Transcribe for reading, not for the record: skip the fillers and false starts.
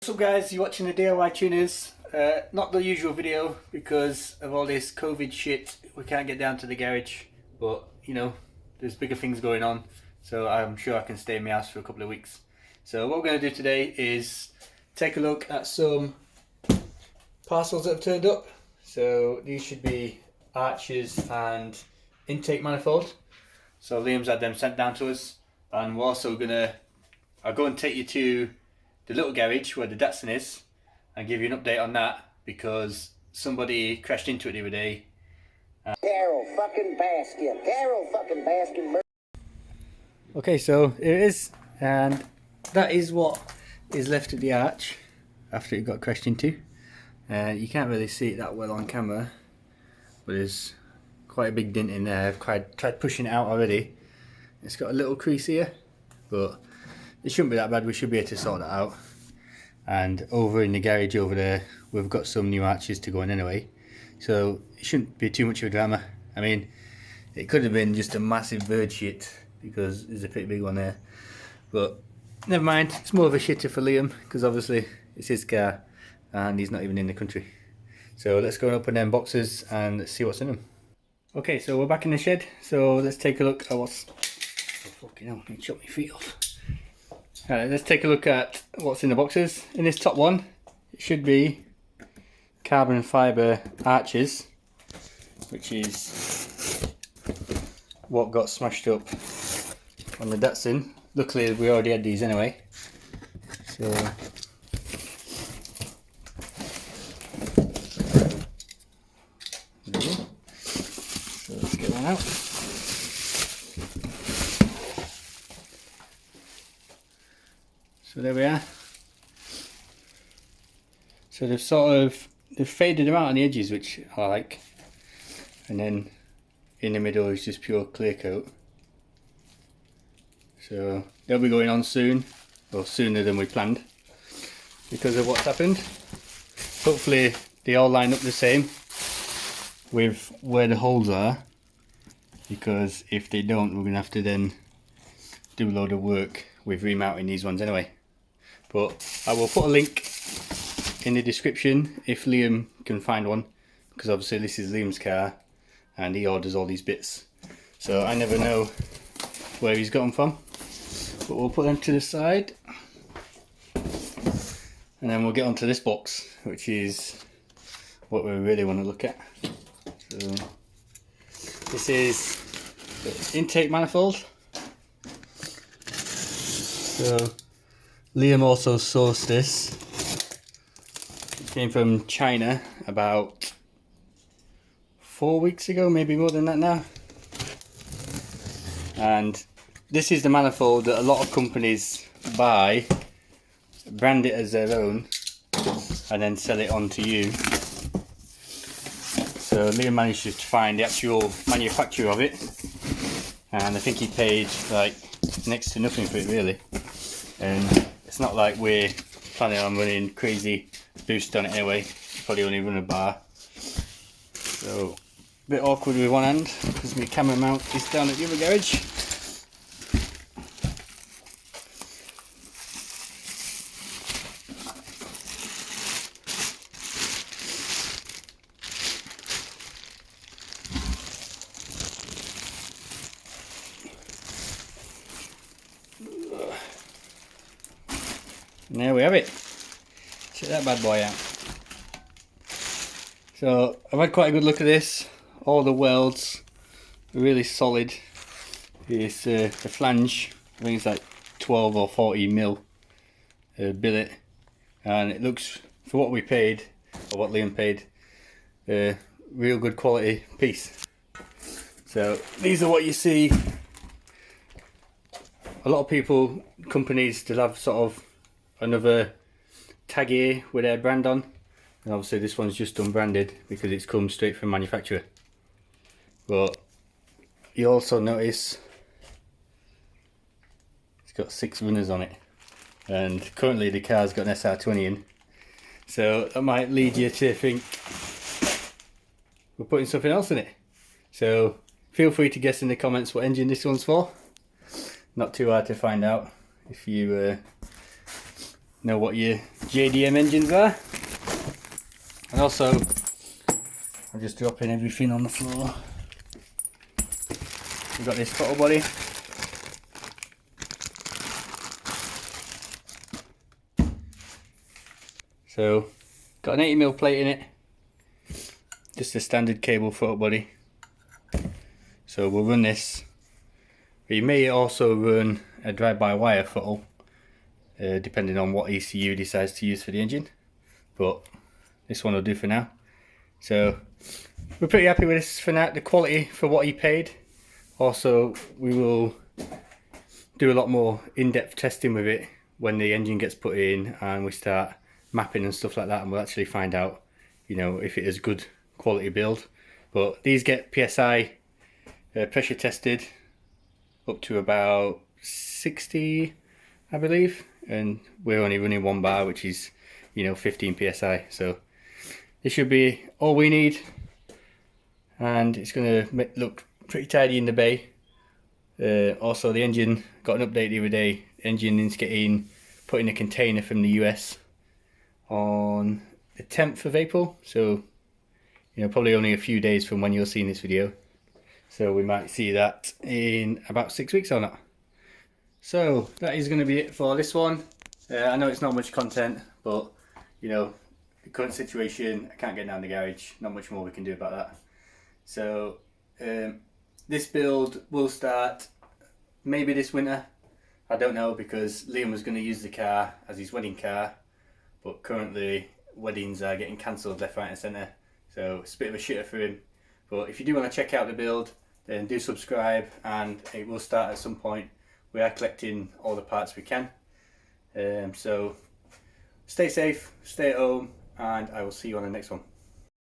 What's up guys, you're watching the DIY tuners. Not the usual video because of all this COVID shit. We can't get down to the garage, but you know, there's bigger things going on, so I'm sure I can stay in my house for a couple of weeks. So what we're going to do today is take a look at some parcels that have turned up. So these should be arches and intake manifold. So Liam's had them sent down to us, and we're also I'll go and take you to the little garage where the Datsun is and give you an update on that, because somebody crashed into it the other day. Carol fucking basket. Okay, so here it is, and that is what is left of the arch after it got crashed into. You can't really see it that well on camera, but there's quite a big dent in there. I've tried pushing it out already. It's got a little crease here, but it shouldn't be that bad. We should be able to sort that out. And over in the garage over there, we've got some new arches to go in anyway, so it shouldn't be too much of a drama. I mean, it could have been just a massive bird shit because there's a pretty big one there, but never mind. It's more of a shitter for Liam because obviously it's his car and he's not even in the country. So let's go and open them boxes and see what's in them. Okay, so we're back in the shed, so let's take a look at what's... Oh, fucking hell, I need to chop my feet off. Alright, let's take a look at what's in the boxes. In this top one, it should be carbon fibre arches, which is what got smashed up on the Datsun. Luckily we already had these anyway. So there we go. So let's get one out. So there we are. So they've faded them out on the edges, which I like, and then in the middle is just pure clear coat. So they'll be going on soon, or sooner than we planned, because of what's happened. Hopefully they all line up the same with where the holes are, because if they don't, we're going to have to then do a load of work with remounting these ones anyway. But I will put a link in the description if Liam can find one, because obviously this is Liam's car and he orders all these bits, so I never know where he's got them from. But we'll put them to the side, and then we'll get onto this box, which is what we really want to look at. So this is the intake manifold. So Liam also sourced this. It came from China about 4 weeks ago, maybe more than that now. And this is the manifold that a lot of companies buy, brand it as their own, and then sell it on to you. So Liam managed to find the actual manufacturer of it, and I think he paid like next to nothing for it really. And it's not like we're planning on running crazy boost on it anyway. Probably only run a bar. So a bit awkward with one hand because my camera mount is down at the other garage. And there we have it. Check that bad boy out. So I've had quite a good look at this. All the welds are really solid. It's the flange, I think it's like 12 or 40 mil billet, and it looks, for what we paid, or what Liam paid, a real good quality piece. So these are what you see. A lot of people, companies, they'll have sort of another tag here with their brand on, and obviously this one's just unbranded because it's come straight from manufacturer. But you also notice it's got 6 runners on it, and currently the car's got an SR20 in, so that might lead you to think we're putting something else in it. So feel free to guess in the comments what engine this one's for. Not too hard to find out if you know what your JDM engines are. And also, I'm just dropping everything on the floor. We've got this throttle body. So, got an 80mm plate in it. Just a standard cable throttle body. So we'll run this. But you may also run a drive-by-wire throttle, depending on what ECU decides to use for the engine. But this one will do for now. So we're pretty happy with this for now. The quality for what he paid. Also, we will do a lot more in-depth testing with it when the engine gets put in and we start mapping and stuff like that, and we'll actually find out, you know, if it is good quality build. But these get PSI pressure tested up to about 60, I believe, and we're only running 1 bar, which is, you know, 15 PSI. So this should be all we need, and it's going to look pretty tidy in the bay. Also, the engine got an update the other day. The engine is getting put in a container from the US on the 10th of April, so, you know, probably only a few days from when you're seeing this video. So we might see that in about 6 weeks or not. So that is going to be it for this one. I know it's not much content, but, you know, the current situation, I can't get down the garage, not much more we can do about that. So this build will start maybe this winter. I don't know, because Liam was going to use the car as his wedding car, but currently weddings are getting cancelled left, right and centre. So it's a bit of a shitter for him. But if you do want to check out the build, then do subscribe, and it will start at some point. We are collecting all the parts we can. So stay safe, stay at home, and I will see you on the next one.